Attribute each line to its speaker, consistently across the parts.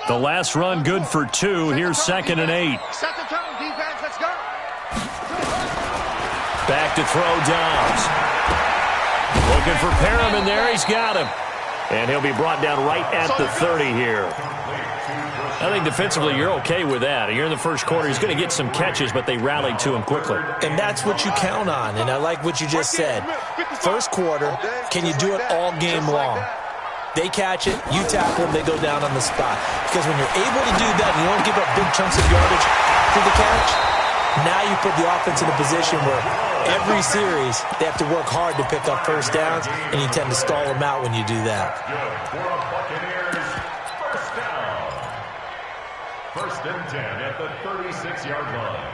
Speaker 1: The last run good for 2. Here's 2nd and 8.
Speaker 2: Second turn, defense, let's go.
Speaker 1: Back to throw Dobbs. Looking for Perriman there. He's got him. And he'll be brought down right at the 30 here. I think defensively you're okay with that. You're in the first quarter. He's going to get some catches, but they rallied to him quickly.
Speaker 3: And that's what you count on. And I like what you just said. First quarter, can you do it all game long? They catch it, you tackle them, they go down on the spot. Because when you're able to do that and you don't give up big chunks of yardage after the catch, now you put the offense in a position where every series they have to work hard to pick up first downs, and you tend to stall them out when you do that.
Speaker 4: First and 10 at the 36-yard line.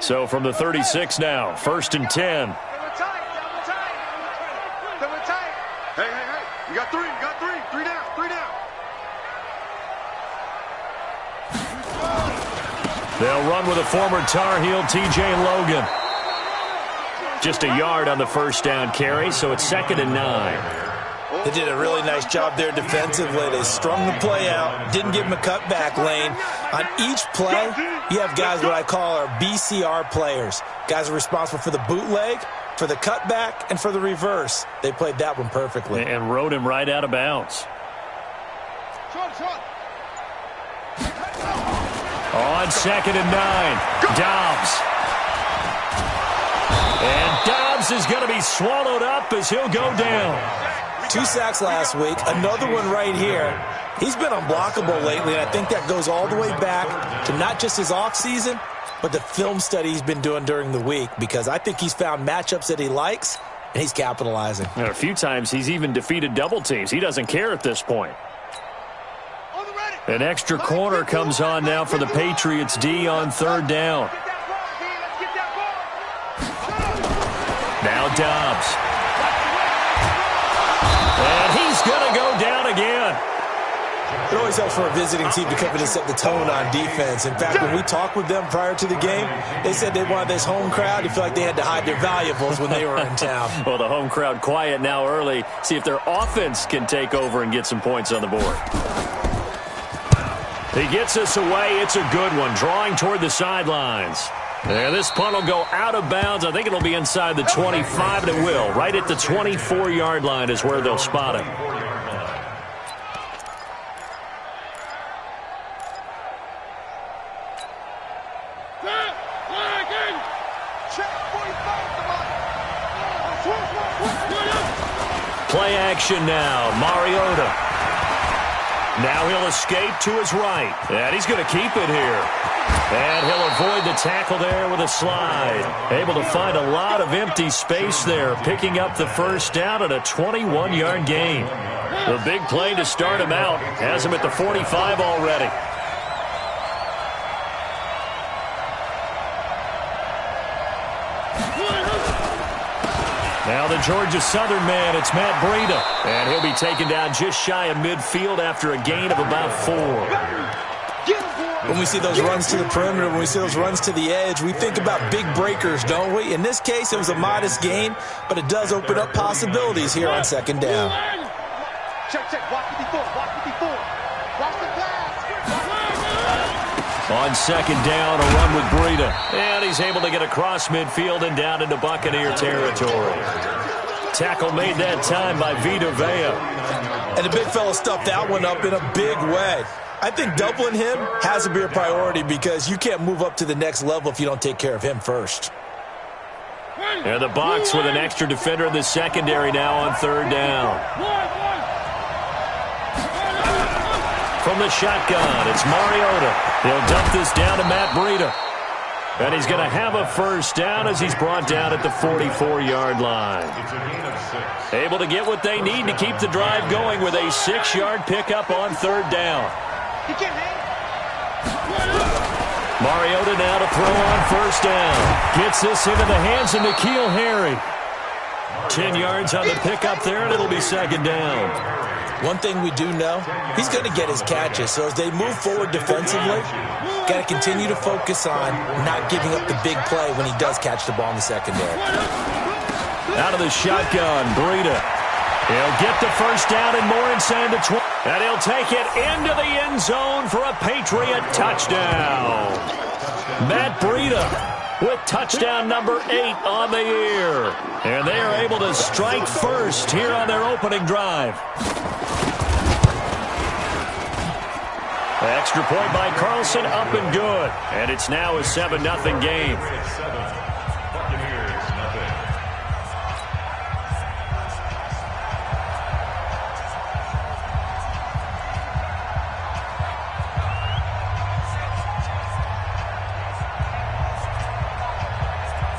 Speaker 1: So from the 36 now, 1st and 10.
Speaker 2: Hey, you got three, three down.
Speaker 1: They'll run with a former Tar Heel, T.J. Logan. Just a yard on the first down carry, so it's 2nd and 9.
Speaker 3: They did a really nice job there defensively. They strung the play out, didn't give him a cutback lane. On each play, you have guys what I call our BCR players. Guys are responsible for the bootleg, for the cutback, and for the reverse. They played that one perfectly.
Speaker 1: And rode him right out of bounds. On 2nd and 9, Dobbs. And Dobbs is going to be swallowed up as he'll go down.
Speaker 3: 2 sacks last week, another one right here. He's been unblockable lately, and I think that goes all the way back to not just his offseason, but the film study he's been doing during the week, because I think he's found matchups that he likes, and he's capitalizing.
Speaker 1: And a few times he's even defeated double teams. He doesn't care at this point. An extra corner comes on now for the Patriots D on 3rd down. Now Dobbs. And he's going to go down again.
Speaker 3: It always helps for a visiting team to come in and set the tone on defense. In fact, when we talked with them prior to the game, they said they wanted this home crowd to feel like they had to hide their valuables when they were in town.
Speaker 1: Well, the home crowd quiet now early. See if their offense can take over and get some points on the board. He gets us away. It's a good one, drawing toward the sidelines. And this punt will go out of bounds. I think it'll be inside the 25, and it will. Right at the 24-yard line is where they'll spot him. Play action now. Mariota. Now he'll escape to his right. And he's going to keep it here. And he'll avoid the tackle there with a slide. Able to find a lot of empty space there, picking up the first down at a 21-yard gain. The big play to start him out has him at the 45 already. Now the Georgia Southern man, it's Matt Breida. And he'll be taken down just shy of midfield after a gain of about 4.
Speaker 3: When we see those runs to the perimeter, when we see those runs to the edge, we think about big breakers, don't we? In this case, it was a modest gain, but it does open up possibilities here on 2nd down.
Speaker 2: Check. Watch 54. Watch the pass.
Speaker 1: On 2nd down, a run with Breida. And he's able to get across midfield and down into Buccaneer territory. Tackle made that time by Vita Vea.
Speaker 3: And the big fella stuffed that one up in a big way. I think doubling him has to be a priority because you can't move up to the next level if you don't take care of him first.
Speaker 1: And the box with an extra defender in the secondary now on 3rd down. From the shotgun, it's Mariota. He'll dump this down to Matt Breida. And he's going to have a first down as he's brought down at the 44-yard line. Able to get what they need to keep the drive going with a 6-yard pickup on 3rd down. Mariota now to throw on 1st down. Gets this into the hands of N'Keal Harry. 10 yards on the pickup there, and it'll be 2nd down.
Speaker 3: One thing we do know, he's going to get his catches. So as they move forward defensively, got to continue to focus on not giving up the big play when he does catch the ball in the secondary.
Speaker 1: Out of the shotgun, Breida. He'll get the first down and more inside the 20. And he'll take it into the end zone for a Patriot touchdown. Matt Breida with touchdown number 8 on the year. And they are able to strike first here on their opening drive. Extra point by Carlson, up and good. And it's now a 7-0 game.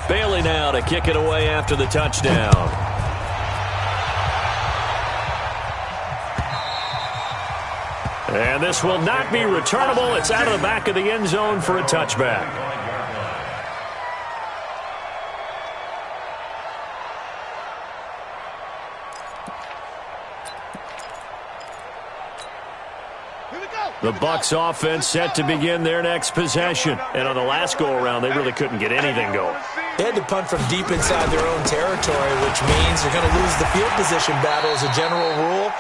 Speaker 1: Bailey now to kick it away after the touchdown. And this will not be returnable. It's out of the back of the end zone for a touchback. The Bucs offense set to begin their next possession. And on the last go-around, they really couldn't get anything going.
Speaker 3: They had to punt from deep inside their own territory, which means they're going to lose the field position battle as a general rule.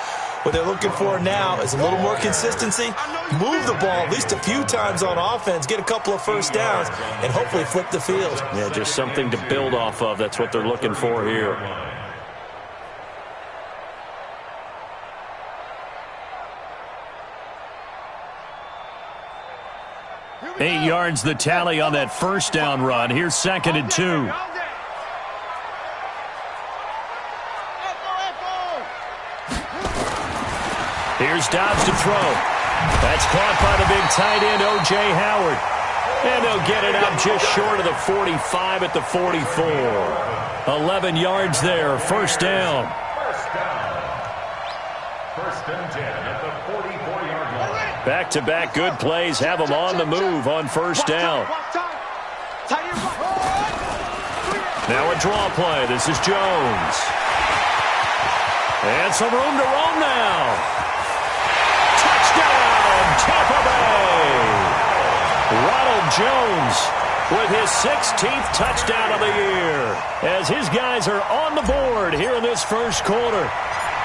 Speaker 3: What they're looking for now is a little more consistency, move the ball at least a few times on offense, get a couple of first downs, and hopefully flip the field.
Speaker 1: Yeah, just something to build off of. That's what they're looking for here. 8 yards the tally on that first down run. Here's 2nd and 2. Here's Dobbs to throw. That's caught by the big tight end, O.J. Howard. And they'll get it out just short of the 45 at the 44. 11 yards there, first down.
Speaker 4: First and 10 at the 44-yard line.
Speaker 1: Back-to-back good plays have them on the move on first down. Now a draw play. This is Jones. And some room to roam now. Touchdown, Tampa Bay. Ronald Jones with his 16th touchdown of the year as his guys are on the board here in this first quarter.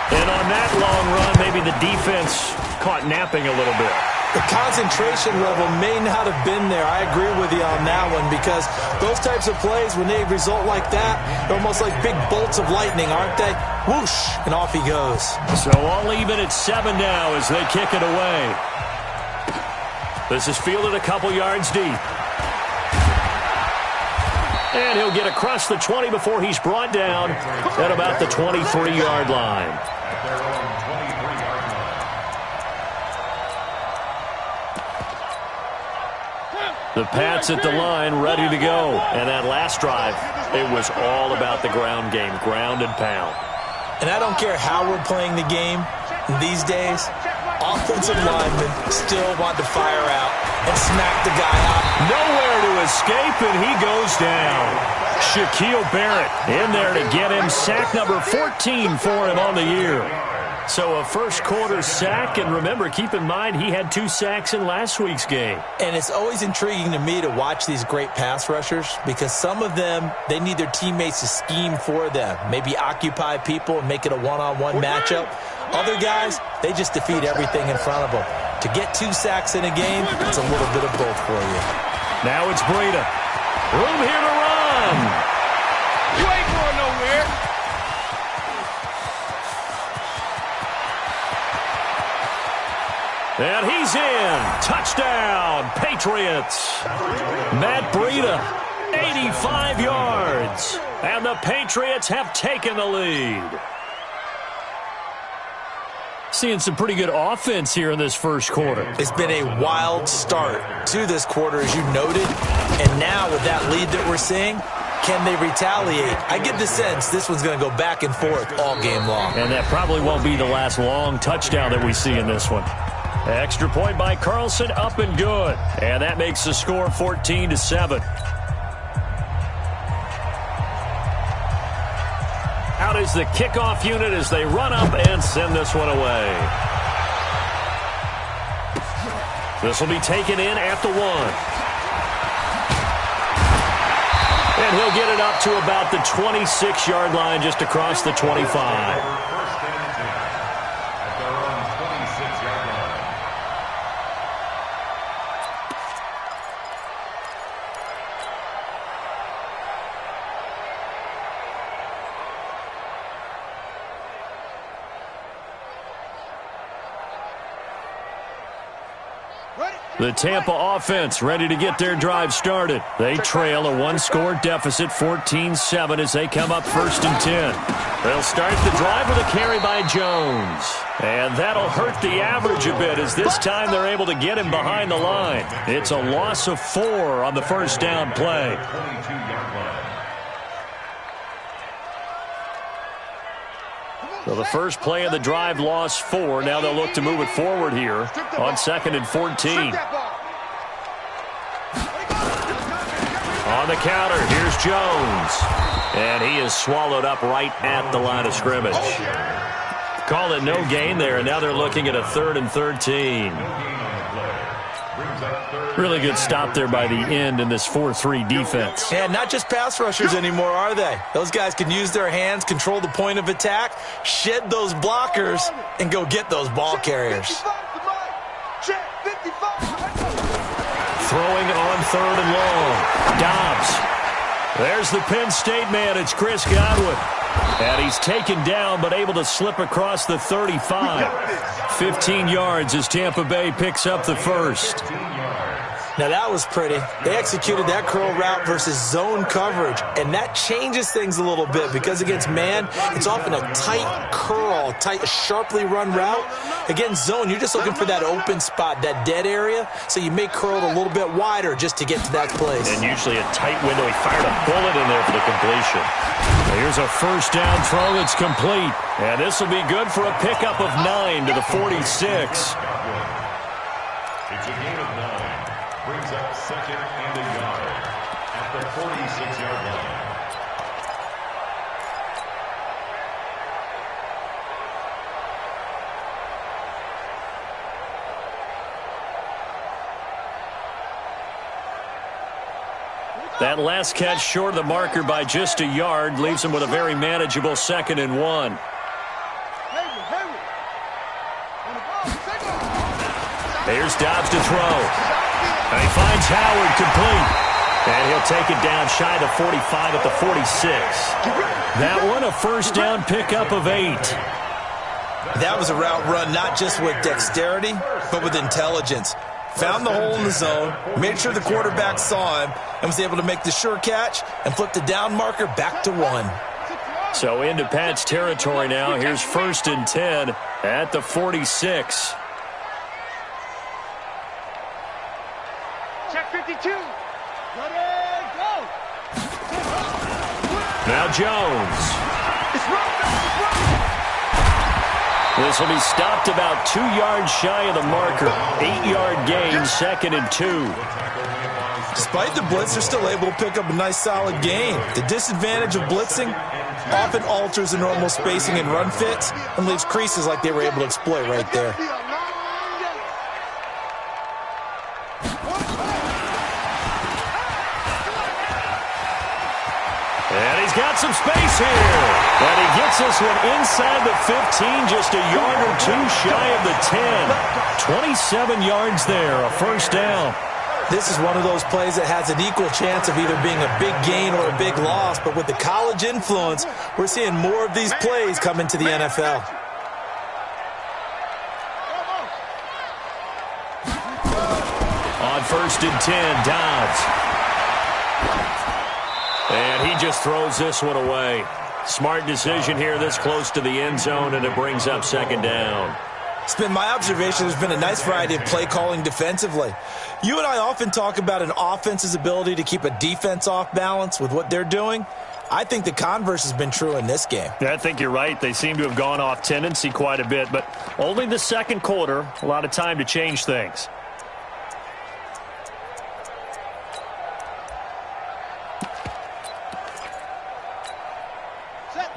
Speaker 1: And on that long run, maybe the defense caught napping a little bit.
Speaker 3: The concentration level may not have been there. I agree with you on that one because those types of plays, when they result like that, they're almost like big bolts of lightning, aren't they? Whoosh, and off he goes.
Speaker 1: So all even at 7 now as they kick it away. This is fielded a couple yards deep. And he'll get across the 20 before he's brought down at about the 23-yard line. The Pats at the line, ready to go. And that last drive, it was all about the ground game, ground and pound.
Speaker 3: And I don't care how we're playing the game these days, offensive linemen still want to fire out and smack the guy out.
Speaker 1: Nowhere to escape, and he goes down. Shaquille Barrett in there to get him sack number 14 for him on the year. So a first quarter sack, and remember, keep in mind, he had 2 sacks in last week's game.
Speaker 3: And it's always intriguing to me to watch these great pass rushers because some of them, they need their teammates to scheme for them, maybe occupy people and make it a one-on-one matchup. Other guys, they just defeat everything in front of them. To get 2 sacks in a game, it's a little bit of both for you.
Speaker 1: Now it's Breida. Room here to run.
Speaker 2: You ain't going nowhere.
Speaker 1: And he's in. Touchdown, Patriots. Matt Breida, 85 yards. And the Patriots have taken the lead. Seeing some pretty good offense here in this first quarter.
Speaker 3: It's been a wild start to this quarter, as you noted. And now with that lead that we're seeing, can they retaliate? I get the sense this one's going to go back and forth all game long.
Speaker 1: And that probably won't be the last long touchdown that we see in this one. Extra point by Carlson, up and good. And that makes the score 14-7. Out is the kickoff unit as they run up and send this one away. This will be taken in at the 1. And he'll get it up to about the 26-yard line, just across the 25. The Tampa offense ready to get their drive started. They trail a one-score deficit, 14-7, as they come up 1st and 10. They'll start the drive with a carry by Jones. And that'll hurt the average a bit, as this time they're able to get him behind the line. It's a loss of 4 on the first down play. So the first play of the drive lost 4. Now they'll look to move it forward here on 2nd and 14. On the counter, here's Jones. And he is swallowed up right at the line of scrimmage. Call it no gain there, and now they're looking at a 3rd and 13. Really good stop there by the end in this 4-3 defense.
Speaker 3: And not just pass rushers anymore, are they? Those guys can use their hands, control the point of attack, shed those blockers, and go get those ball carriers.
Speaker 1: Throwing on 3rd and long. Dobbs. There's the Penn State man. It's Chris Godwin. And he's taken down, but able to slip across the 35. 15 yards as Tampa Bay picks up the first.
Speaker 3: Now that was pretty. They executed that curl route versus zone coverage, and that changes things a little bit because against man, it's often a tight curl, tight, sharply run route. Against zone, you're just looking for that open spot, that dead area, so you may curl it a little bit wider just to get to that place.
Speaker 1: And usually a tight window. He fired a bullet in there for the completion. Here's a first down throw that's complete, and this will be good for a pickup of 9 to the 46.
Speaker 4: It's a gain of 9. Brings up 2nd and a yard at the 46-yard line.
Speaker 1: That last catch short of the marker by just a yard leaves him with a very manageable 2nd and 1. Here's Dobbs to throw. And he finds Howard complete. And he'll take it down shy of the 45 at the 46. That one a first down pickup of 8.
Speaker 3: That was a route run not just with dexterity, but with intelligence. Found the hole in the zone, made sure the quarterback saw him, and was able to make the sure catch and flip the down marker back to 1.
Speaker 1: So into Pat's territory now. Here's 1st and 10 at the 46.
Speaker 2: Check 52. Ready, go.
Speaker 1: Now Jones. This will be stopped about 2 yards shy of the marker. 8-yard gain, 2nd and 2.
Speaker 3: Despite the blitz, they're still able to pick up a nice solid gain. The disadvantage of blitzing often alters the normal spacing and run fits and leaves creases like they were able to exploit right there.
Speaker 1: And he's got some space here. And he gets this one inside the 15, just a yard or 2 shy of the 10. 27 yards there, a first down.
Speaker 3: This is one of those plays that has an equal chance of either being a big gain or a big loss. But with the college influence, we're seeing more of these plays come into the NFL.
Speaker 1: On 1st and 10, Dobbs. And he just throws this one away. Smart decision here this close to the end zone, and it brings up 2nd down.
Speaker 3: It's been my observation there's been a nice variety of play calling defensively. You and I often talk about an offense's ability to keep a defense off balance with what they're doing. I think the converse has been true in this game.
Speaker 1: Yeah, I think you're right. They seem to have gone off tendency quite a bit, but only the 2nd quarter, a lot of time to change things.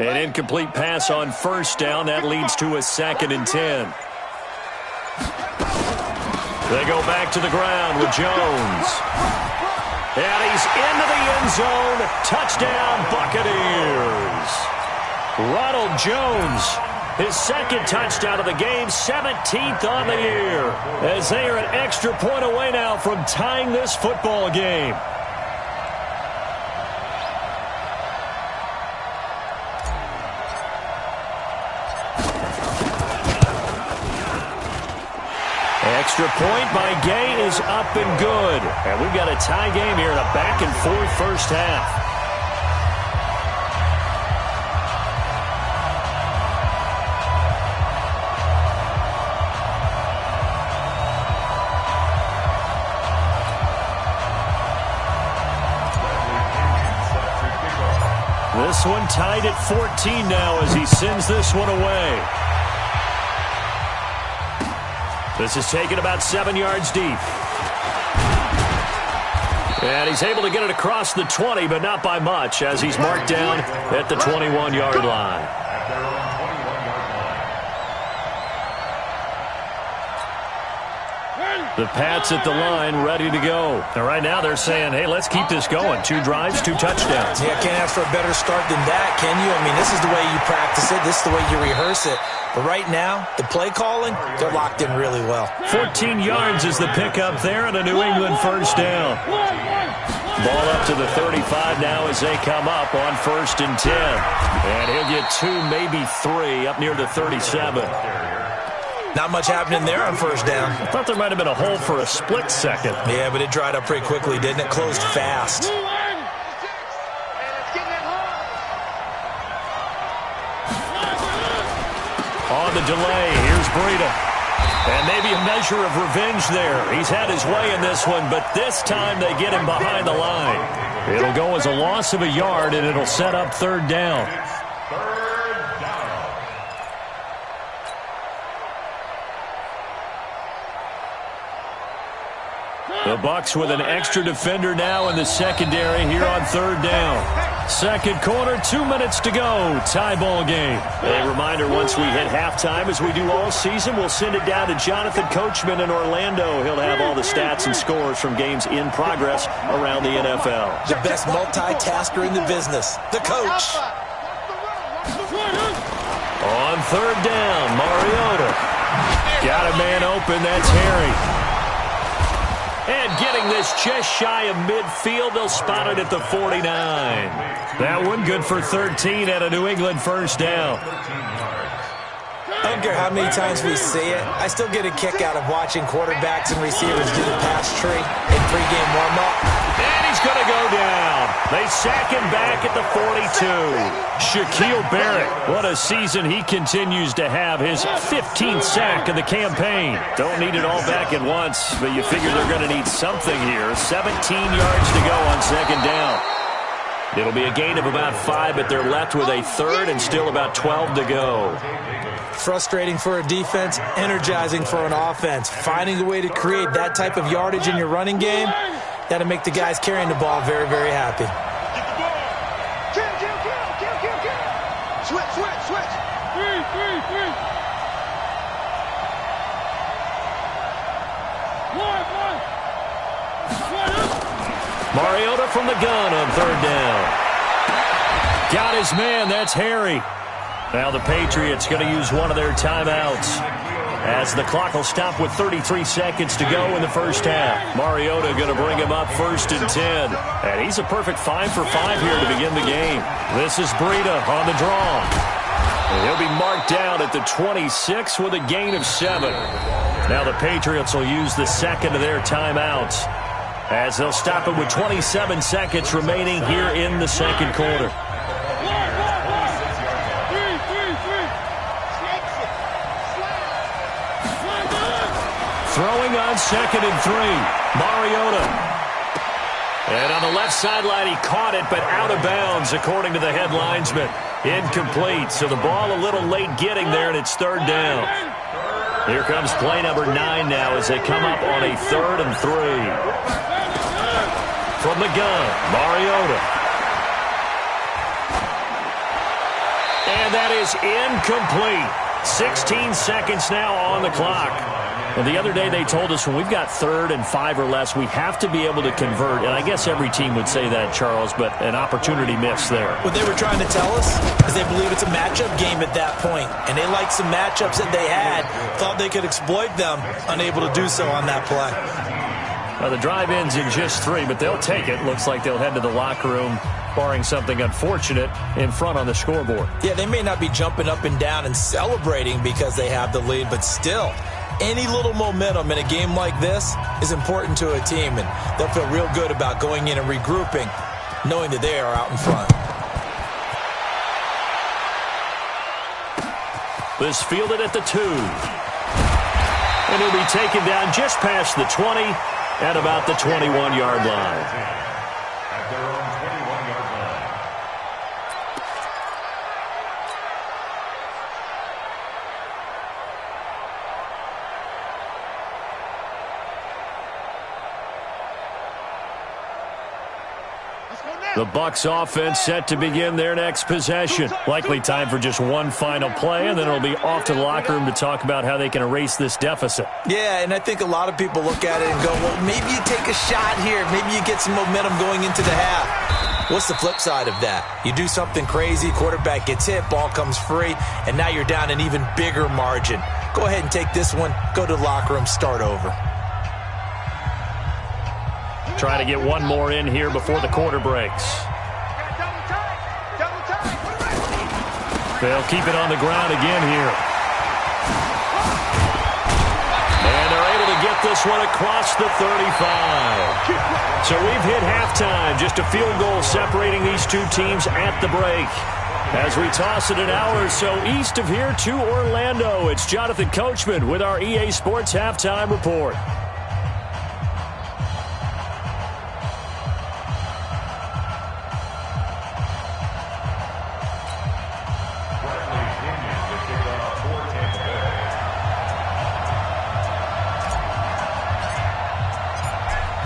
Speaker 1: An incomplete pass on first down. That leads to a 2nd and 10. They go back to the ground with Jones. And he's into the end zone. Touchdown, Buccaneers. Ronald Jones, his 2nd touchdown of the game, 17th on the year, as they are an extra point away now from tying this football game. Extra point by Gay is up and good. And we've got a tie game here in a back-and-forth first half. This one tied at 14 now as he sends this one away. This is taken about 7 yards deep. And he's able to get it across the 20, but not by much, as he's marked down at the 21-yard line. The Pats at the line, ready to go. And right now they're saying, hey, let's keep this going. 2 drives, 2 touchdowns.
Speaker 3: Yeah, can't ask for a better start than that, can you? I mean, this is the way you practice it. This is the way you rehearse it. But right now, the play calling, they're locked in really well.
Speaker 1: 14 yards is the pickup there and a New England first down. Ball up to the 35 now as they come up on 1st and 10. And he'll get 2, maybe 3 up near the 37.
Speaker 3: Not much happening there on 1st down.
Speaker 1: I thought there might have been a hole for a split second.
Speaker 3: Yeah, but it dried up pretty quickly, didn't it? Closed fast.
Speaker 1: On the delay, here's Breida. And maybe a measure of revenge there. He's had his way in this one, but this time they get him behind the line. It'll go as a loss of a yard, and it'll set up 3rd down. The Bucs with an extra defender now in the secondary here on 3rd down. 2nd quarter, 2 minutes to go. Tie ball game. A reminder, once we hit halftime, as we do all season, we'll send it down to Jonathan Coachman in Orlando. He'll have all the stats and scores from games in progress around the NFL.
Speaker 3: The best multitasker in the business, the coach.
Speaker 1: On 3rd down, Mariota. Got a man open, that's Harry. And getting this just shy of midfield, they'll spot it at the 49. That one good for 13 at a New England first down.
Speaker 3: I don't care how many times we see it. I still get a kick out of watching quarterbacks and receivers do the pass tree in pregame warm-up.
Speaker 1: And he's going to go down. They sack him back at the 42. Shaquille Barrett, what a season he continues to have. His 15th sack of the campaign. Don't need it all back at once, but you figure they're going to need something here. 17 yards to go on 2nd down. It'll be a gain of about 5, but they're left with a 3rd and still about 12 to go.
Speaker 3: Frustrating for a defense, energizing for an offense. Finding a way to create that type of yardage in your running game, that'll make the guys carrying the ball very, very happy.
Speaker 2: Switch. 3.
Speaker 1: Mariota from the gun on 3rd down. Got his man, that's Harry. Now the Patriots going to use one of their timeouts as the clock will stop with 33 seconds to go in the first half. Mariota going to bring him up 1st and 10. And he's a perfect 5 for 5 here to begin the game. This is Breida on the draw. And he'll be marked down at the 26 with a gain of 7. Now the Patriots will use the 2nd of their timeouts as they'll stop it with 27 seconds remaining here in the 2nd quarter. Throwing on 2nd and 3. Mariota. And on the left sideline, he caught it, but out of bounds, according to the head linesman. Incomplete. So the ball a little late getting there, and it's 3rd down. Here comes play number 9 now as they come up on a 3rd and 3. From the gun, Mariota. And that is incomplete. 16 seconds now on the clock. Well, the other day they told us when we've got 3rd and 5 or less, we have to be able to convert. And I guess every team would say that, Charles, but an opportunity missed there.
Speaker 3: What they were trying to tell us is they believe it's a matchup game at that point. And they liked some matchups that they had, thought they could exploit them, unable to do so on that play.
Speaker 1: Well, the drive ends in just 3, but they'll take it. Looks like they'll head to the locker room, barring something unfortunate, in front on the scoreboard.
Speaker 3: Yeah, they may not be jumping up and down and celebrating because they have the lead, but still, any little momentum in a game like this is important to a team, and they'll feel real good about going in and regrouping, knowing that they are out in front.
Speaker 1: This fielded at the 2. And he'll be taken down just past the 20 at about the 21-yard line.
Speaker 4: At their own 21-yard line.
Speaker 1: The Bucs offense set to begin their next possession. Likely time for just one final play, and then it'll be off to the locker room to talk about how they can erase this deficit.
Speaker 3: Yeah, and I think a lot of people look at it and go, well, maybe you take a shot here. Maybe you get some momentum going into the half. What's the flip side of that? You do something crazy, quarterback gets hit, ball comes free, and now you're down an even bigger margin. Go ahead and take this one, go to the locker room, start over.
Speaker 1: Trying to get one more in here before the quarter breaks. They'll keep it on the ground again here. And they're able to get this one across the 35. So we've hit halftime. Just a field goal separating these two teams at the break. As we toss it an hour or so east of here to Orlando, it's Jonathan Coachman with our EA Sports Halftime Report.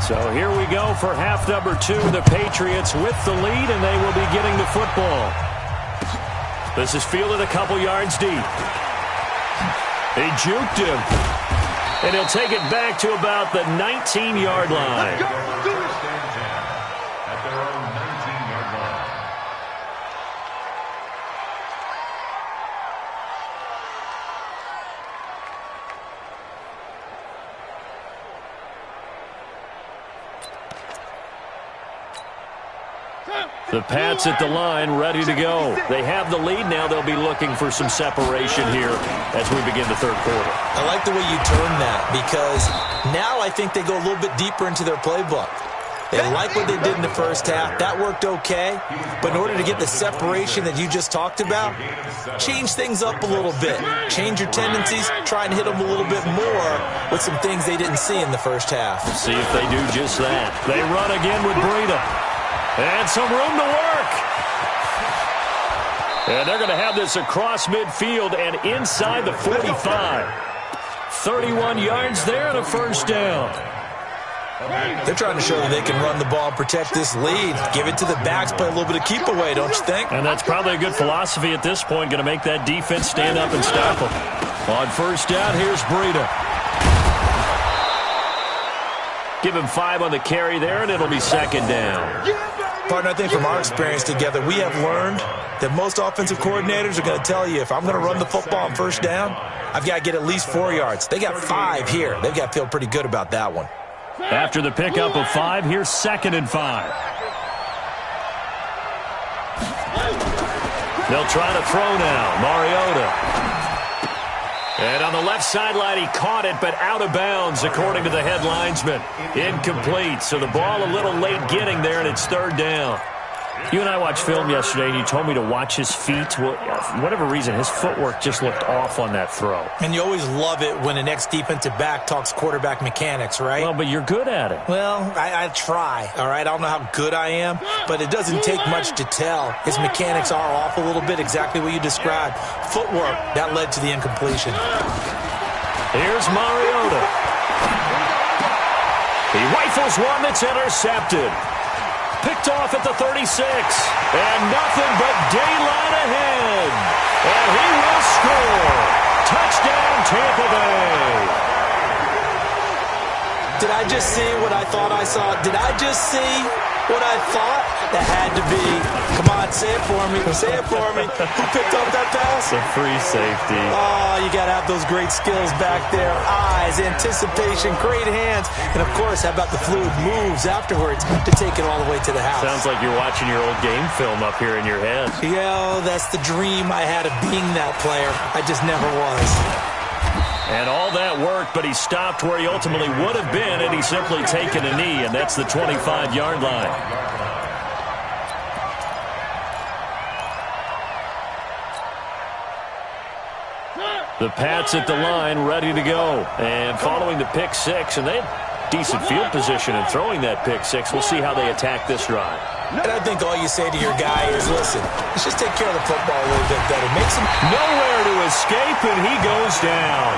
Speaker 1: So here we go for half number 2. The Patriots with the lead, and they will be getting the football. This is fielded a couple yards deep. He juked him. And he'll take it back to about the 19-yard line.
Speaker 4: At their own 19-yard line.
Speaker 1: The Pats at the line, ready to go. They have the lead now. They'll be looking for some separation here as we begin the third quarter.
Speaker 3: I like the way you turn that, because now I think they go a little bit deeper into their playbook. They like what they did in the first half. That worked okay. But in order to get the separation that you just talked about, change things up a little bit. Change your tendencies. Try and hit them a little bit more with some things they didn't see in the first half.
Speaker 1: See if they do just that. They run again with Breida. And some room to work. And they're going to have this across midfield and inside the 45. 31 yards there and a first down.
Speaker 3: They're trying to show that they can run the ball and protect this lead. Give it to the backs, play a little bit of keep away, don't you think?
Speaker 1: And that's probably a good philosophy at this point. Going to make that defense stand up and stop them. On first down, here's Breida. Give him 5 on the carry there, and it'll be second down.
Speaker 3: Partner, I think from our experience together, we have learned that most offensive coordinators are going to tell you, if I'm going to run the football on first down, I've got to get at least 4 yards. They got 5 here. They've got to feel pretty good about that one.
Speaker 1: After the pickup of 5, here's second and 5. They'll try to throw now. Mariota. And on the left sideline, he caught it, but out of bounds, according to the head linesman. Incomplete, so the ball a little late getting there, and it's third down. You and I watched film yesterday, and you told me to watch his feet. Well, for whatever reason, his footwork just looked off on that throw.
Speaker 3: And you always love it when an ex-defensive back talks quarterback mechanics, right?
Speaker 1: Well, but you're good at it.
Speaker 3: Well, I try, all right? I don't know how good I am, but it doesn't take much to tell. His mechanics are off a little bit, exactly what you described. Footwork, that led to the incompletion.
Speaker 1: Here's Mariota. He rifles one that's intercepted. Picked off at the 36. And nothing but daylight ahead. And he will score. Touchdown, Tampa Bay.
Speaker 3: Did I just see what I thought I saw? Did I just see what I thought? That had to be. Come on, say it for me. Say it for me. Who picked up that pass?
Speaker 1: A free safety.
Speaker 3: Oh, you got to have those great skills back there. Eyes, anticipation, great hands. And, of course, how about the fluid moves afterwards to take it all the way to the house?
Speaker 1: Sounds like you're watching your old game film up here in your head.
Speaker 3: Yeah, that's the dream I had of being that player. I just never was.
Speaker 1: And all that worked, but he stopped where he ultimately would have been had he simply taken a knee, and that's the 25-yard line. The Pats at the line, ready to go. And following the pick six, and they had decent field position in throwing that pick six. We'll see how they attack this drive.
Speaker 3: And I think all you say to your guy is, listen, let's just take care of the football a little bit better. Makes him
Speaker 1: nowhere to escape, and he goes down.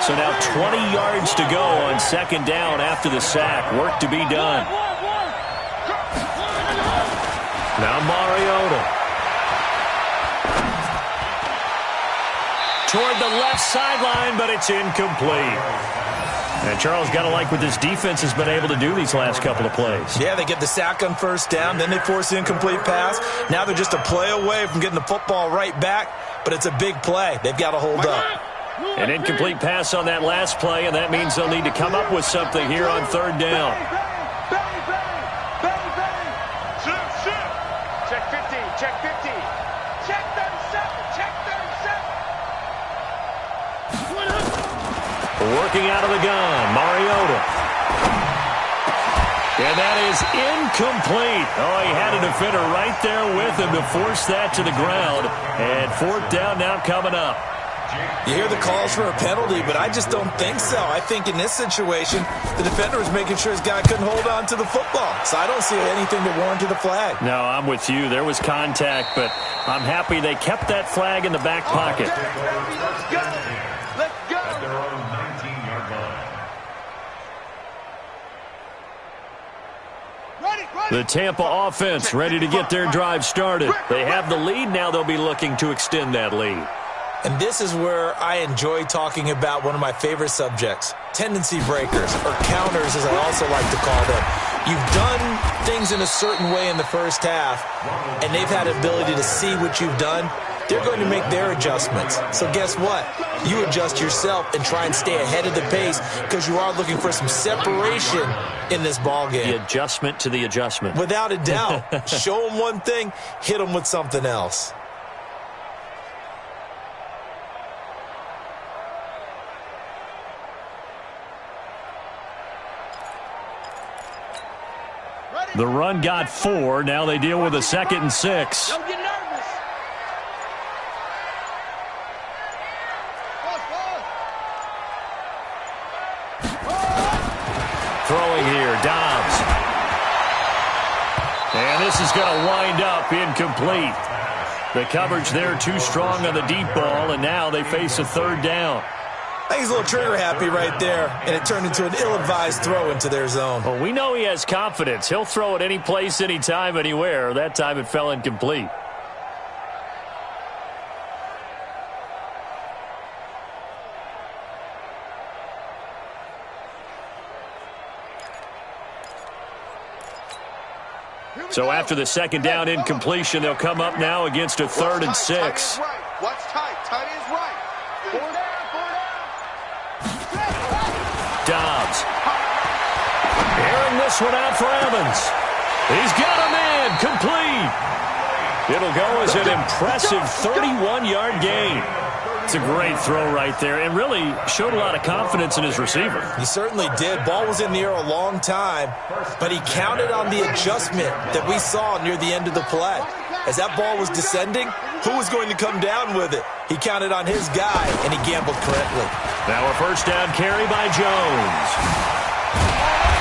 Speaker 1: So now 20 yards to go on second down after the sack. Work to be done. Now Mariota. Toward the left sideline, but it's incomplete. And Charles, got to like what this defense has been able to do these last couple of plays.
Speaker 3: Yeah, they get the sack on first down, then they force the incomplete pass. Now they're just a play away from getting the football right back, but it's a big play. They've got to hold up.
Speaker 1: An incomplete pass on that last play, and that means they'll need to come up with something here on third down.
Speaker 2: Check 15, check 15. Check 37, check 37.
Speaker 1: Working out of the gun, Mariota. And that is incomplete. Oh, he had a defender right there with him to force that to the ground. And fourth down now coming up.
Speaker 3: You hear the calls for a penalty, but I just don't think so. I think in this situation, the defender was making sure his guy couldn't hold on to the football. So I don't see anything that warranted a flag.
Speaker 1: No, I'm with you. There was contact, but I'm happy they kept that flag in the back pocket.
Speaker 2: Let's go. Let's go.
Speaker 4: At their own 19-yard line.
Speaker 1: The Tampa offense ready to get their drive started. They have the lead. Now they'll be looking to extend that lead.
Speaker 3: And this is where I enjoy talking about one of my favorite subjects, tendency breakers, or counters as I also like to call them. You've done things in a certain way in the first half, and they've had the ability to see what you've done. They're going to make their adjustments. So guess what? You adjust yourself and try and stay ahead of the pace because you are looking for some separation in this ballgame.
Speaker 1: The adjustment to the adjustment.
Speaker 3: Without a doubt. Show them one thing, hit them with something else.
Speaker 1: The run got 4. Now they deal with a 2nd and 6.
Speaker 2: Don't get nervous.
Speaker 1: Throwing here, Dobbs. And this is going to wind up incomplete. The coverage there too strong on the deep ball, and now they face a third down.
Speaker 3: I think he's a little trigger happy right there, and it turned into an ill-advised throw into their zone.
Speaker 1: Well, we know he has confidence. He'll throw it any place, anytime, anywhere. That time it fell incomplete. So after the second down incompletion, they'll come up now against a 3rd and 6.
Speaker 2: Watch tight. Tight is right.
Speaker 1: Dobbs. Airing this one out for Evans. He's got a man. Complete. It'll go as an impressive 31-yard gain. It's a great throw right there and really showed a lot of confidence in his receiver.
Speaker 3: He certainly did. Ball was in the air a long time, but he counted on the adjustment that we saw near the end of the play. As that ball was descending, who was going to come down with it? He counted on his guy, and he gambled correctly.
Speaker 1: Now a first down carry by Jones.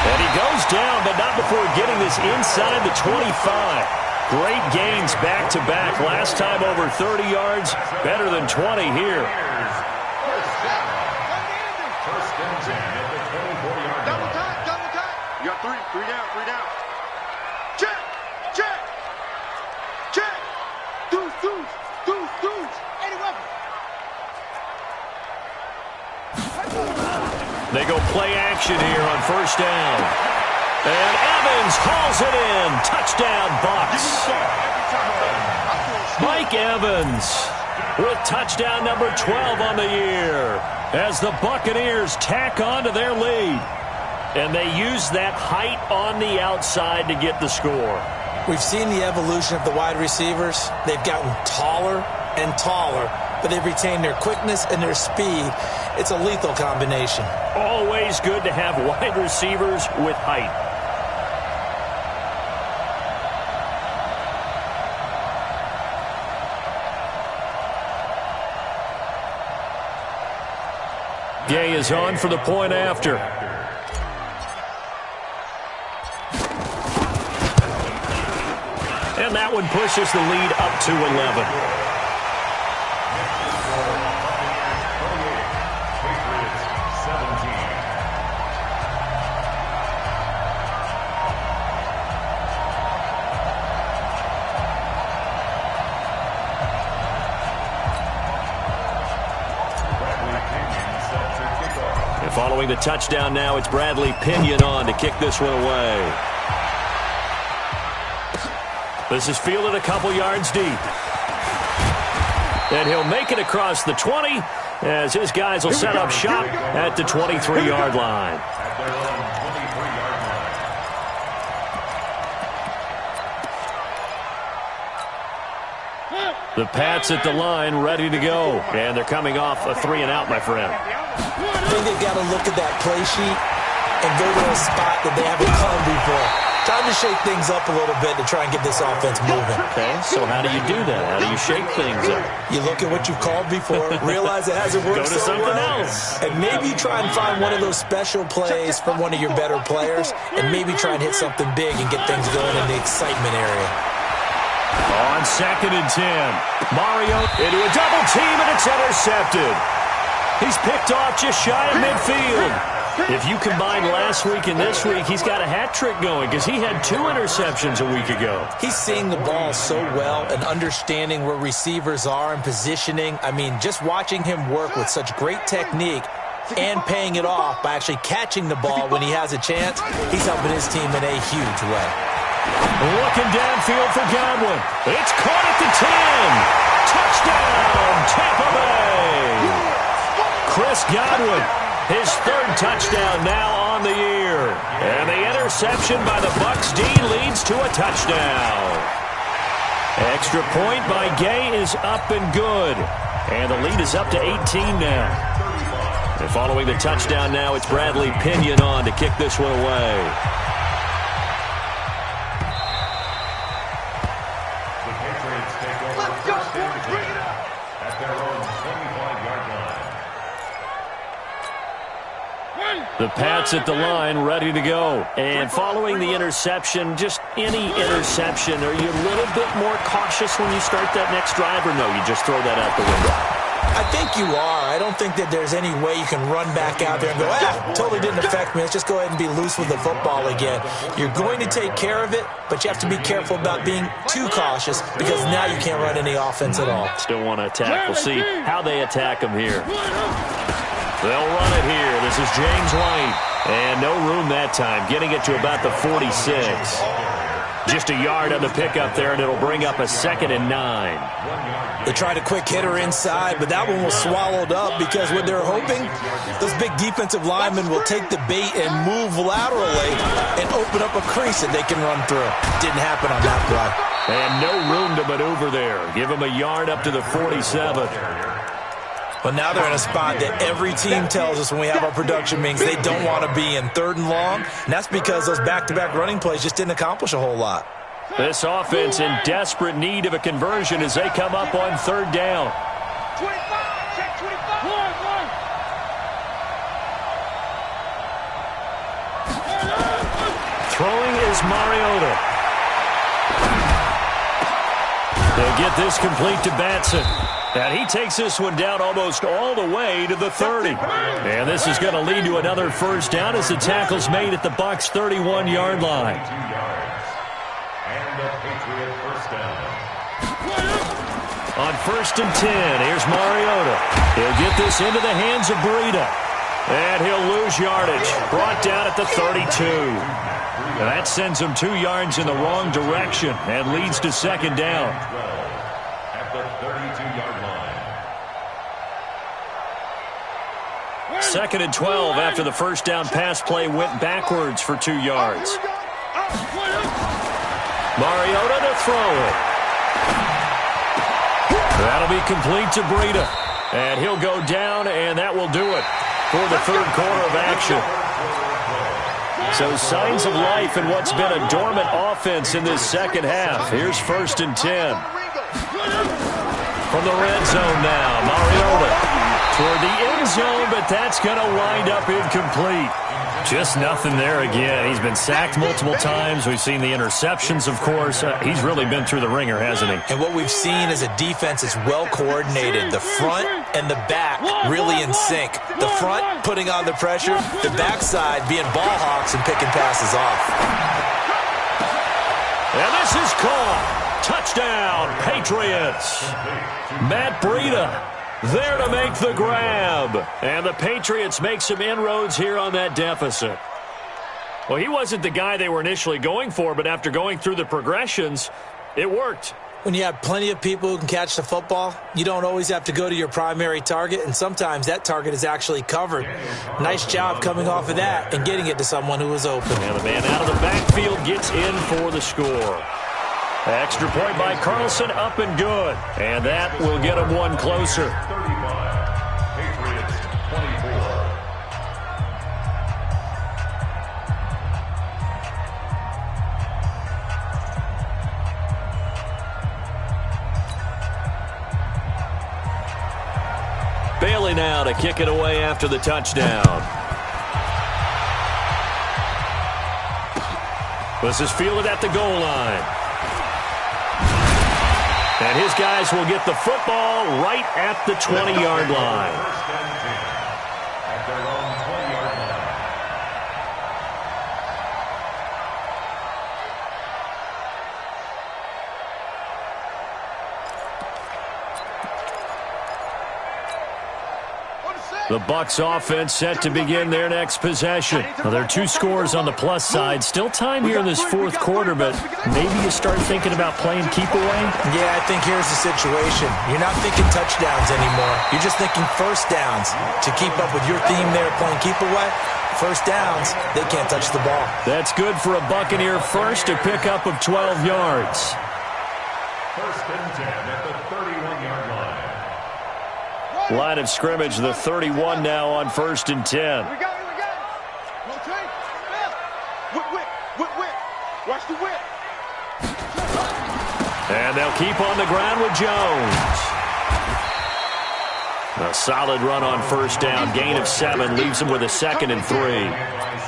Speaker 1: And he goes down, but not before getting this inside the 25. Great gains back-to-back. Last time over 30 yards, better than 20 here.
Speaker 4: First and 10 at the 24-yard line.
Speaker 2: Double time. You got three down. Check. Deuce.
Speaker 1: They go play action here on first down. And Evans hauls it in. Touchdown, Bucs. Mike Evans with touchdown number 12 on the year as the Buccaneers tack on to their lead. And they use that height on the outside to get the score.
Speaker 3: We've seen the evolution of the wide receivers. They've gotten taller and taller, but they've retained their quickness and their speed. It's a lethal combination.
Speaker 1: Always good to have wide receivers with height. Gay is on for the point after. And that one pushes the lead up to 11. Following the touchdown now, it's Bradley Pinion on to kick this one away. This is fielded a couple yards deep. And he'll make it across the 20 as his guys will set up shop at the 23-yard line. The Pats at the line ready to go. And they're coming off a 3-and-out, my friend.
Speaker 3: I think they've got to look at that play sheet and go to a spot that they haven't come before. Time to shake things up a little bit to try and get this offense moving.
Speaker 1: Okay, so how do you do that? How do you shake things up?
Speaker 3: You look at what you've called before, realize it hasn't worked
Speaker 1: go to
Speaker 3: so
Speaker 1: something
Speaker 3: well,
Speaker 1: else.
Speaker 3: and maybe try and find one of those special plays from one of your better players, and maybe try and hit something big and get things going in the excitement area.
Speaker 1: On 2nd and 10, Mario into a double team, and it's intercepted. He's picked off just shy of midfield. If you combine last week and this week, he's got a hat trick going because he had 2 interceptions a week ago.
Speaker 3: He's seeing the ball so well and understanding where receivers are and positioning. I mean, just watching him work with such great technique and paying it off by actually catching the ball when he has a chance, he's helping his team in a huge way.
Speaker 1: Looking downfield for Godwin. It's caught at the 10. Touchdown, Tampa Bay. Chris Godwin, his 3rd touchdown now on the year. And the interception by the Bucs D leads to a touchdown. Extra point by Gay is up and good. And the lead is up to 18 now. And following the touchdown now, it's Bradley Pinion on to kick this one away. The Pats at the line, ready to go. And following the interception, just any interception, are you a little bit more cautious when you start that next drive, or no, you just throw that out the window?
Speaker 3: I think you are. I don't think that there's any way you can run back out there and go, totally didn't affect me. Let's just go ahead and be loose with the football again. You're going to take care of it, but you have to be careful about being too cautious because now you can't run any offense at all.
Speaker 1: Still want to attack. We'll see how they attack them here. They'll run it here. This is James White. And no room that time, getting it to about the 46. Just a yard on the pickup there, and it'll bring up a 2nd and 9.
Speaker 3: They tried a quick hitter inside, but that one was swallowed up because what they're hoping, those big defensive linemen will take the bait and move laterally and open up a crease that they can run through. Didn't happen on that play.
Speaker 1: And no room to maneuver there. Give them a yard up to the 47.
Speaker 3: But now they're in a spot that every team tells us when we have our production meetings they don't want to be in, 3rd and long. And that's because those back-to-back running plays just didn't accomplish a whole lot.
Speaker 1: This offense in desperate need of a conversion as they come up on 3rd down.
Speaker 2: 25, check 25.
Speaker 1: Throwing is Mariota. They'll get this complete to Batson. And he takes this one down almost all the way to the 30. And this is going to lead to another 1st down as the tackle's made at the Bucs 31-yard line.
Speaker 4: And the Patriot 1st down.
Speaker 1: On 1st and 10, here's Mariota. He'll get this into the hands of Breida. And he'll lose yardage. Brought down at the 32. And that sends him 2 yards in the wrong direction and leads to second down.
Speaker 4: At the 32-yard line.
Speaker 1: Second and 12 after the first down pass play went backwards for 2 yards. Mariota to throw it. That'll be complete to Breida. And he'll go down, and that will do it for the third quarter of action. So signs of life in what's been a dormant offense in this second half. Here's 1st and 10. From the red zone now, Mariota toward the end zone, but that's going to wind up incomplete. Just nothing there again. He's been sacked multiple times. We've seen the interceptions, of course. He's really been through the ringer, hasn't he?
Speaker 3: And what we've seen is a defense is well coordinated. The front and the back really in sync. The front putting on the pressure, the backside being ball hawks and picking passes off.
Speaker 1: And this is caught. Touchdown, Patriots. Matt Breida there to make the grab. And the Patriots make some inroads here on that deficit. Well, he wasn't the guy they were initially going for, but after going through the progressions, it worked.
Speaker 3: When you have plenty of people who can catch the football, you don't always have to go to your primary target, and sometimes that target is actually covered. Nice job coming off of that and getting it to someone who was open.
Speaker 1: And the man out of the backfield gets in for the score. Extra point by Carlson, up and good. And that will get him one closer.
Speaker 4: 35. Patriots 24.
Speaker 1: Bailey now to kick it away after the touchdown. This is fielded at the goal line. And his guys will get the football right at the 20-yard line.
Speaker 4: First and 10 at their own 20-yard line.
Speaker 1: The Bucs offense set to begin their next possession. Now, there are 2 scores on the plus side. Still time here in this fourth quarter, but maybe you start thinking about playing keep away?
Speaker 3: Yeah, I think here's the situation. You're not thinking touchdowns anymore. You're just thinking first downs. To keep up with your theme there playing keep away, first downs, they can't touch the ball.
Speaker 1: That's good for a Buccaneer first, a pickup of 12 yards.
Speaker 4: First and 10 at the 31-yard line.
Speaker 1: Line of scrimmage, the 31 now on 1st and 10.
Speaker 2: We got it. Rotate. Whip. Watch the whip.
Speaker 1: And they'll keep on the ground with Jones. A solid run on first down. Gain of 7 leaves them with a 2nd and 3.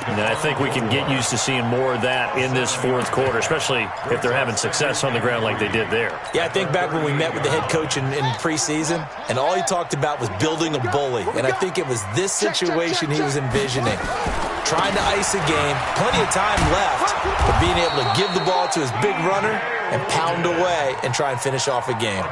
Speaker 1: And I think we can get used to seeing more of that in this fourth quarter, especially if they're having success on the ground like they did there.
Speaker 3: Yeah, I think back when we met with the head coach in preseason, and all he talked about was building a bully. And I think it was this situation he was envisioning. Trying to ice a game, plenty of time left, but being able to give the ball to his big runner and pound away and try and finish off a game.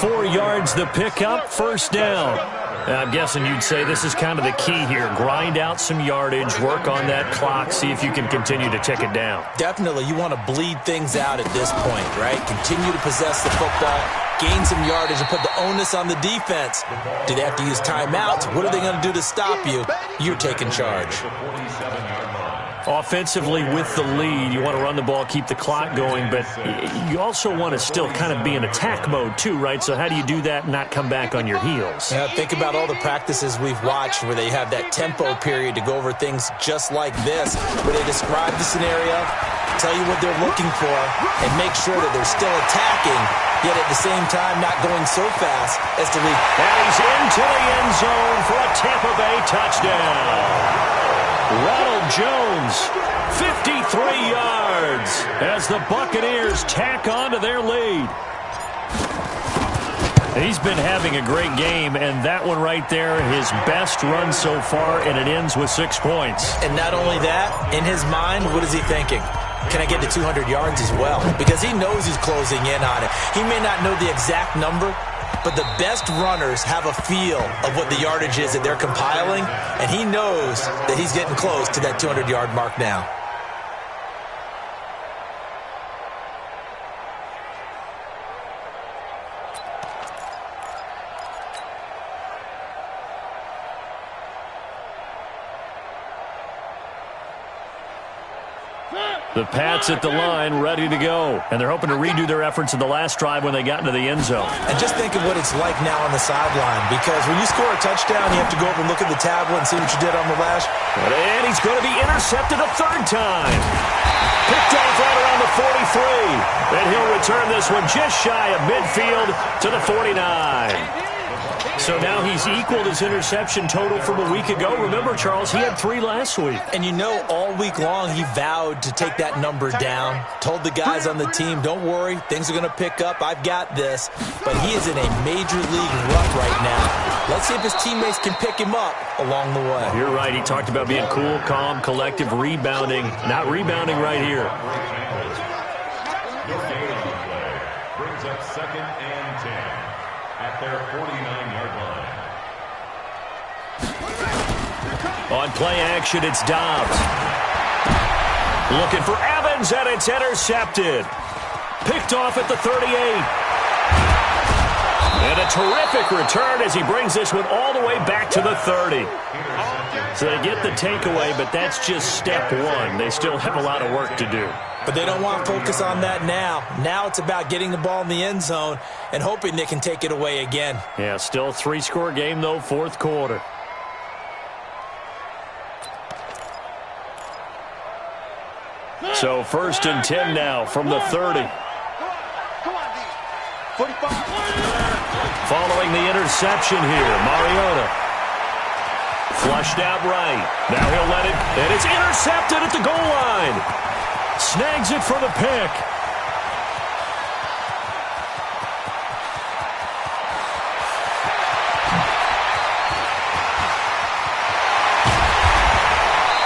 Speaker 1: 4 yards the pickup, first down. I'm guessing you'd say this is kind of the key here. Grind out some yardage, work on that clock, see if you can continue to tick it down.
Speaker 3: Definitely, you want to bleed things out at this point, right? Continue to possess the football, gain some yardage, and put the onus on the defense. Do they have to use timeouts? What are they going to do to stop you? You're taking charge.
Speaker 1: Offensively, with the lead, you want to run the ball, keep the clock going, but you also want to still kind of be in attack mode too, right? So how do you do that and not come back on your heels?
Speaker 3: Yeah, think about all the practices we've watched where they have that tempo period to go over things just like this, where they describe the scenario, tell you what they're looking for, and make sure that they're still attacking, yet at the same time not going so fast as to leave.
Speaker 1: And he's into the end zone for a Tampa Bay touchdown. Ronald Jones, 53 yards as the Buccaneers tack on to their lead. He's been having a great game, and that one right there, his best run so far, and it ends with 6 points.
Speaker 3: And not only that, in his mind, what is he thinking? Can I get to 200 yards as well? Because he knows he's closing in on it. He may not know the exact number, but the best runners have a feel of what the yardage is that they're compiling, and he knows that he's getting close to that 200-yard mark now.
Speaker 1: The Pats at the line, ready to go. And they're hoping to redo their efforts in the last drive when they got into the end zone.
Speaker 3: And just think of what it's like now on the sideline, because when you score a touchdown, you have to go over and look at the tablet and see what you did on the last.
Speaker 1: And he's going to be intercepted a third time. Picked off right around the 43. And he'll return this one just shy of midfield to the 49. So now he's equaled his interception total from a week ago. Remember, Charles, he had 3 last week.
Speaker 3: And you know, all week long he vowed to take that number down. Told the guys on the team, don't worry, things are going to pick up. I've got this. But he is in a major league rut right now. Let's see if his teammates can pick him up along the way.
Speaker 1: You're right. He talked about being cool, calm, collective, rebounding. Not rebounding right here.
Speaker 4: Brings up 2nd and 10. At their 49-yard line.
Speaker 1: On play action, it's Dobbs. Looking for Evans, and it's intercepted. Picked off at the 38. And a terrific return as he brings this one all the way back to the 30. So they get the takeaway, but that's just step one. They still have a lot of work to do.
Speaker 3: But they don't want to focus on that now. Now it's about getting the ball in the end zone and hoping they can take it away again.
Speaker 1: Yeah, still a 3-score game, though, 4th quarter. So 1st and 10 now from the 30. Following the interception here, Mariota. Flushed out right. Now he'll let it, and it's intercepted at the goal line. Snags it for the pick.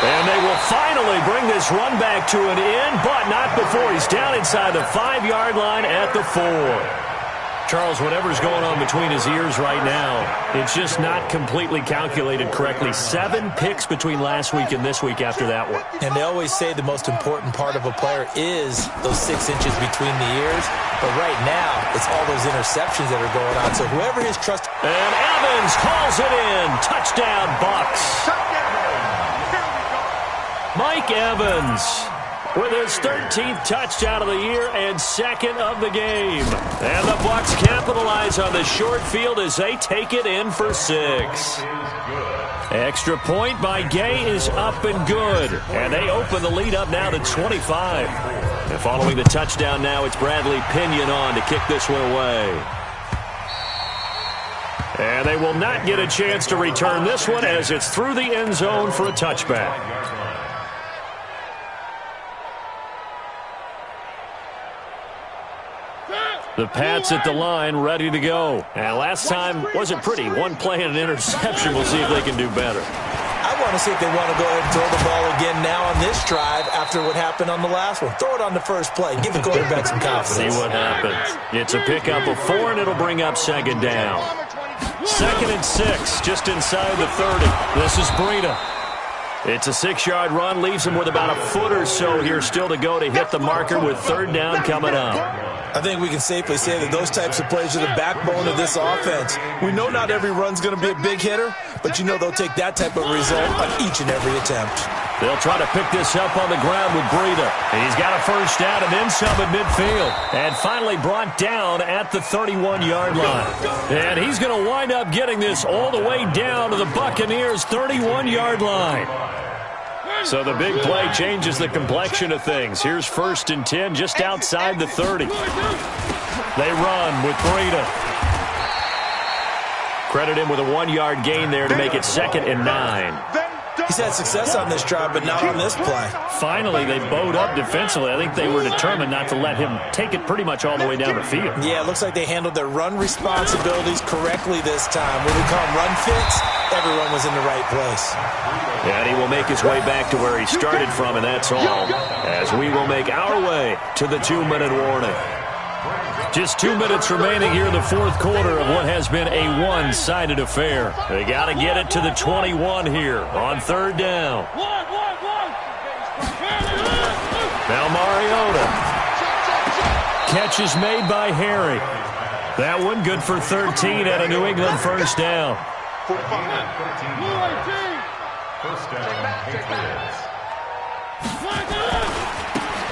Speaker 1: And they will finally bring this run back to an end, but not before he's down inside the 5-yard line at the 4. Charles, whatever's going on between his ears right now, it's just not completely calculated correctly. 7 picks between last week and this week after that one.
Speaker 3: And they always say the most important part of a player is those 6 inches between the ears. But right now, it's all those interceptions that are going on. So whoever his trust...
Speaker 1: And Evans calls it in. Touchdown, Bucks. Mike Evans with his 13th touchdown of the year and 2nd of the game. And the Bucks capitalize on the short field as they take it in for 6. Extra point by Gay is up and good. And they open the lead up now to 25. And following the touchdown now, it's Bradley Pinion on to kick this one away. And they will not get a chance to return this one as it's through the end zone for a touchback. The Pats at the line, ready to go. And last time wasn't pretty. 1 play and an interception. We'll see if they can do better.
Speaker 3: I want to see if they want to go ahead and throw the ball again now on this drive after what happened on the last one. Throw it on the first play. Give the quarterback some confidence.
Speaker 1: See what happens. It's a pickup of 4, and it'll bring up 2nd down. 2nd and 6, just inside the 30. This is Breida. It's a 6-yard run, leaves him with about a foot or so here still to go to hit the marker with 3rd down coming up.
Speaker 3: I think we can safely say that those types of plays are the backbone of this offense. We know not every run's going to be a big hitter, but you know they'll take that type of result on each and every attempt.
Speaker 1: They'll try to pick this up on the ground with Breida. He's got a 1st down and then some at midfield. And finally brought down at the 31-yard line. And he's going to wind up getting this all the way down to the Buccaneers' 31-yard line. So the big play changes the complexion of things. Here's 1st and 10 just outside the 30. They run with Breida. Credit him with a 1-yard gain there to make it 2nd and 9.
Speaker 3: He's had success on this drive, but not on this play.
Speaker 1: Finally, they bowed up defensively. I think they were determined not to let him take it pretty much all the way down the field.
Speaker 3: Yeah, it looks like they handled their run responsibilities correctly this time. When we call them run fits, everyone was in the right place.
Speaker 1: And he will make his way back to where he started from, and that's all. As we will make our way to the 2-minute warning. Just 2 minutes remaining here in the fourth quarter of what has been a one-sided affair. They got to get it to the 21 here on third down. Now Mariota. Catch is made by Harry. That one good for 13 at a New England first down.
Speaker 4: First down, Patriots.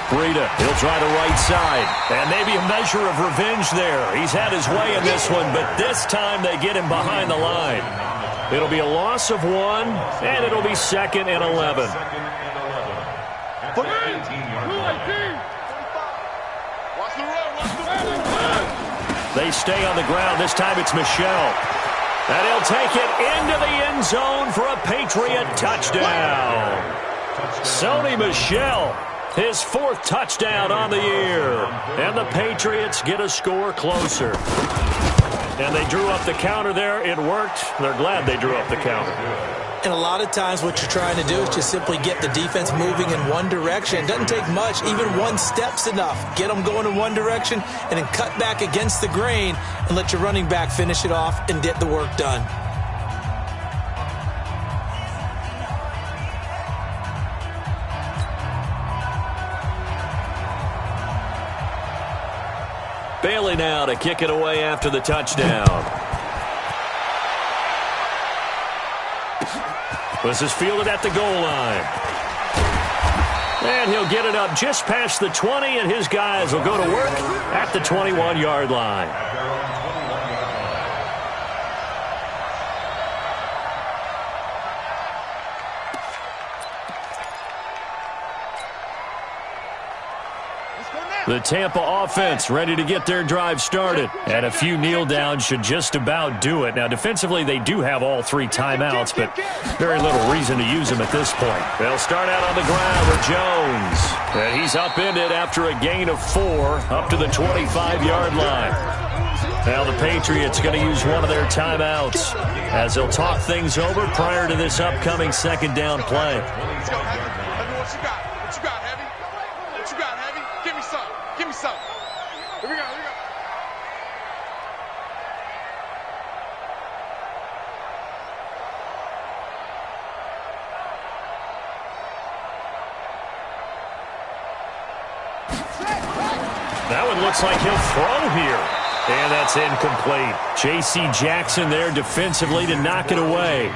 Speaker 1: Breida, he'll try the right side. And maybe a measure of revenge there. He's had his way in this one, but this time they get him behind the line. It'll be a loss of 1, and it'll be 2nd and 11.
Speaker 4: At the 18-yard line.
Speaker 1: They stay on the ground. This time it's Michel. And he'll take it into the end zone for a Patriot touchdown. Sony Michel, his 4th touchdown on the year. And the Patriots get a score closer. And they drew up the counter there. It worked. They're glad they drew up the counter.
Speaker 3: And a lot of times what you're trying to do is just simply get the defense moving in one direction. It doesn't take much. Even 1 step's enough. Get them going in one direction and then cut back against the grain and let your running back finish it off and get the work done.
Speaker 1: Bailey now to kick it away after the touchdown. This is fielded at the goal line. And he'll get it up just past the 20, and his guys will go to work at the 21-yard line. The Tampa offense ready to get their drive started. And a few kneel downs should just about do it. Now, defensively, they do have all 3 timeouts, but very little reason to use them at this point. They'll start out on the ground with Jones. And he's upended after a gain of 4 up to the 25-yard line. Now the Patriots going to use one of their timeouts as they'll talk things over prior to this upcoming 2nd down play.
Speaker 2: Here we go.
Speaker 1: That one looks like he'll throw here. And that's incomplete. J.C. Jackson there defensively to knock it away.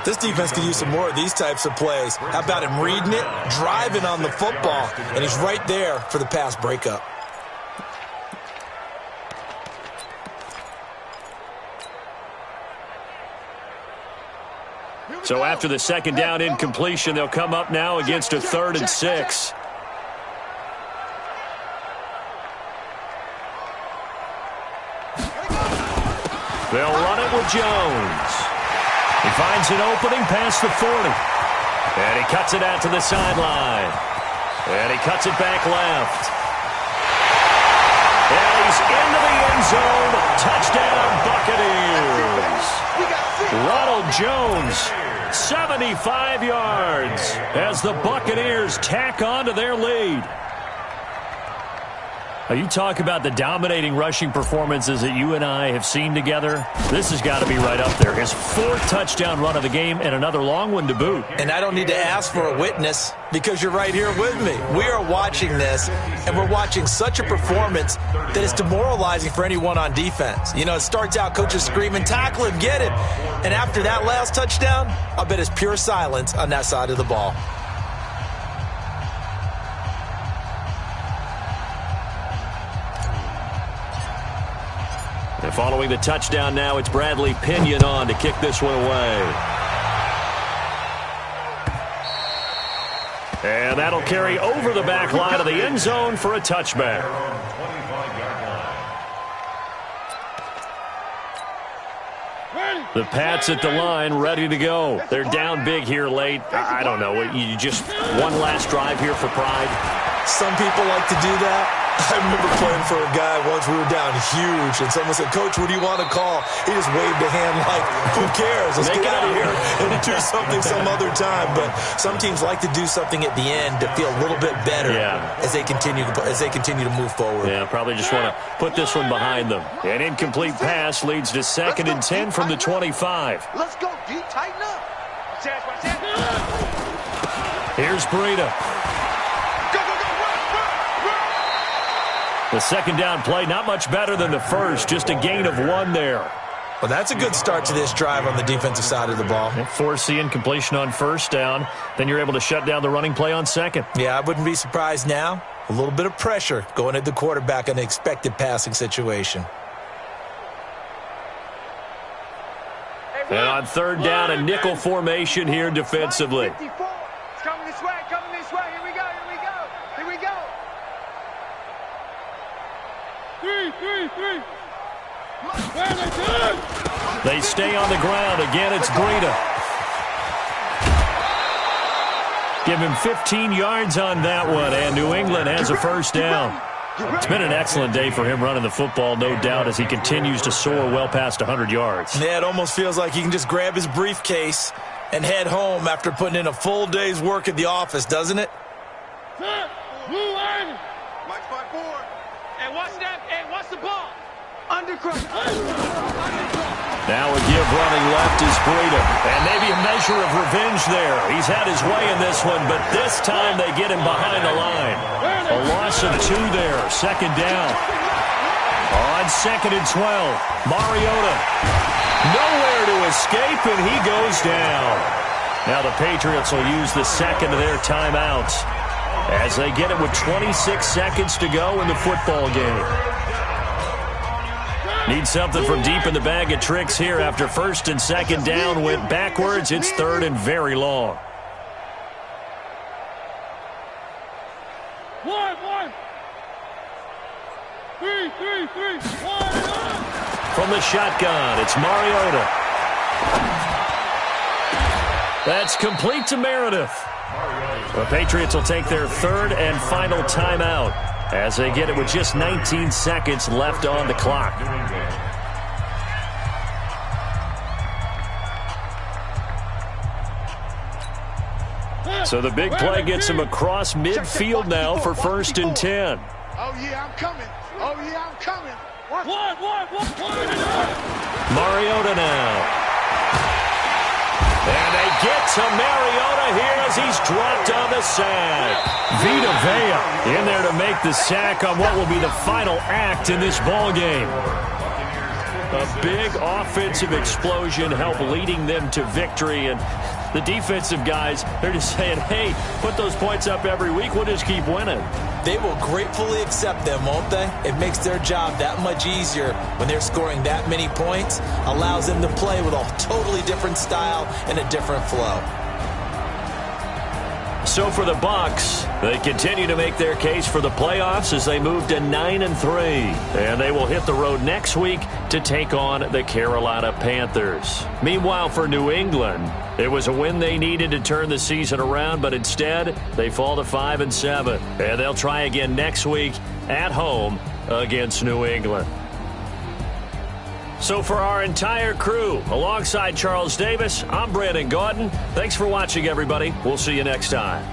Speaker 3: This defense could use some more of these types of plays. How about him reading it, driving on the football, and he's right there for the pass breakup.
Speaker 1: So after the 2nd down incompletion, they'll come up now against a 3rd and 6. They'll run it with Jones. He finds an opening past the 40. And he cuts it out to the sideline. And he cuts it back left. And he's into the end zone. Touchdown, Buccaneers. Ronald Jones, 75 yards as the Buccaneers tack on to their lead. Now, you talk about the dominating rushing performances that you and I have seen together. This has got to be right up there. His 4th touchdown run of the game and another long one to boot.
Speaker 3: And I don't need to ask for a witness because you're right here with me. We are watching this, and we're watching such a performance that it's demoralizing for anyone on defense. You know, it starts out coaches screaming, tackle him, get him. And after that last touchdown, I'll bet it's pure silence on that side of the ball.
Speaker 1: And following the touchdown now, it's Bradley Pinion on to kick this one away. And that'll carry over the back line of the end zone for a touchback. The Pats at the line, ready to go. They're down big here late. I don't know. You just one last drive here for pride.
Speaker 3: Some people like to do that. I remember playing for a guy once. We were down huge, and someone said, "Coach, what do you want to call?" He just waved a hand like, "Who cares? Let's get out of here and do something some other time." But some teams like to do something at the end to feel a little bit better as they continue to move forward.
Speaker 1: Yeah, probably just want to put this one behind them. An incomplete pass leads to 2nd and 10 from the 25.
Speaker 2: Let's go, D. Tighten up.
Speaker 1: Here's Breida. The second down play, not much better than the first, just a gain of 1 there.
Speaker 3: Well, that's a good start to this drive on the defensive side of the ball.
Speaker 1: Force the incompletion on first down. Then you're able to shut down the running play on second.
Speaker 3: Yeah, I wouldn't be surprised now. A little bit of pressure going at the quarterback in an expected passing situation.
Speaker 1: And on third down, a nickel formation here defensively.
Speaker 2: It's coming this way, coming this way. Here we go, here we go, here we go.
Speaker 5: 3.
Speaker 1: They stay on the ground. Again, it's Breida. Give him 15 yards on that one, and New England has a first down. It's been an excellent day for him running the football, no doubt, as he continues to soar well past 100 yards.
Speaker 3: Yeah, it almost feels like he can just grab his briefcase and head home after putting in a full day's work at the office, doesn't it?
Speaker 5: Blue line.
Speaker 2: Mike 5-4.
Speaker 5: And watch that. And watch the ball.
Speaker 2: Undercross.
Speaker 1: Now a give running left is Breida. And maybe a measure of revenge there. He's had his way in this one, but this time they get him behind the line. A loss of 2 there. Second down. On 2nd and 12. Mariota. Nowhere to escape, and he goes down. Now the Patriots will use the second of their timeouts as they get it with 26 seconds to go in the football game. Need something from deep in the bag of tricks here after first and second down went backwards. It's third and very long.
Speaker 5: 1. 3. 1.
Speaker 1: From the shotgun, it's Mariota. That's complete to Meredith. The Patriots will take their third and final timeout as they get it with just 19 seconds left on the clock. So the big play gets him across midfield now for 1st and 10.
Speaker 2: Oh, yeah, I'm coming. Oh, yeah, I'm coming.
Speaker 5: 1.
Speaker 1: Mariota now. And they get to Mariota here as he's dropped on the sack. Vita Vea in there to make the sack on what will be the final act in this ball game. A big offensive explosion helped leading them to victory, and the defensive guys, they're just saying, hey, put those points up every week, we'll just keep winning.
Speaker 3: They will gratefully accept them, won't they? It makes their job that much easier when they're scoring that many points, allows them to play with a totally different style and a different flow.
Speaker 1: So for the Bucs, they continue to make their case for the playoffs as they move to 9-3. And they will hit the road next week to take on the Carolina Panthers. Meanwhile, for New England, it was a win they needed to turn the season around, but instead they fall to 5-7. And they'll try again next week at home against New England. So for our entire crew, alongside Charles Davis, I'm Brandon Gaudin. Thanks for watching, everybody. We'll see you next time.